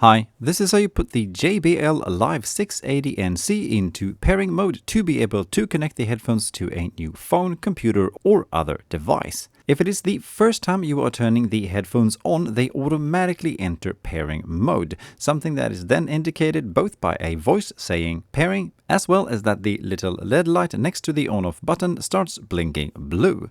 Hi, this is how you put the JBL Live 680NC into pairing mode to be able to connect the headphones to a new phone, computer or other device. If it is the first time you are turning the headphones on, they automatically enter pairing mode, something that is then indicated both by a voice saying pairing, as well as that the little LED light next to the on-off button starts blinking blue.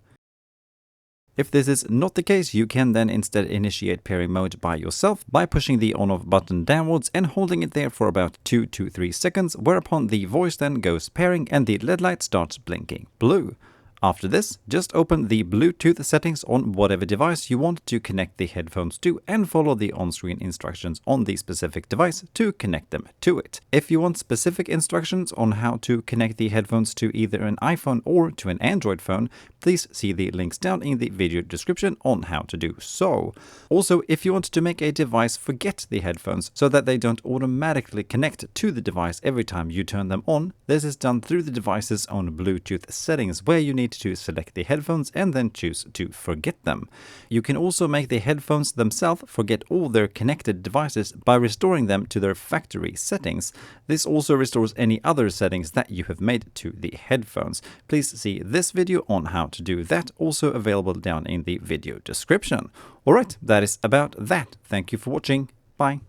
If this is not the case, you can then instead initiate pairing mode by yourself by pushing the on-off button downwards and holding it there for about 2 to 3 seconds, whereupon the voice then goes pairing and the LED light starts blinking blue. After this, just open the Bluetooth settings on whatever device you want to connect the headphones to and follow the on-screen instructions on the specific device to connect them to it. If you want specific instructions on how to connect the headphones to either an iPhone or to an Android phone, please see the links down in the video description on how to do so. Also, if you want to make a device forget the headphones so that they don't automatically connect to the device every time you turn them on, this is done through the device's own Bluetooth settings, where you need to select the headphones and then choose to forget them. You can also make the headphones themselves forget all their connected devices by restoring them to their factory settings. This also restores any other settings that you have made to the headphones. Please see this video on how to do that, also available down in the video description. Alright, that is about that. Thank you for watching. Bye.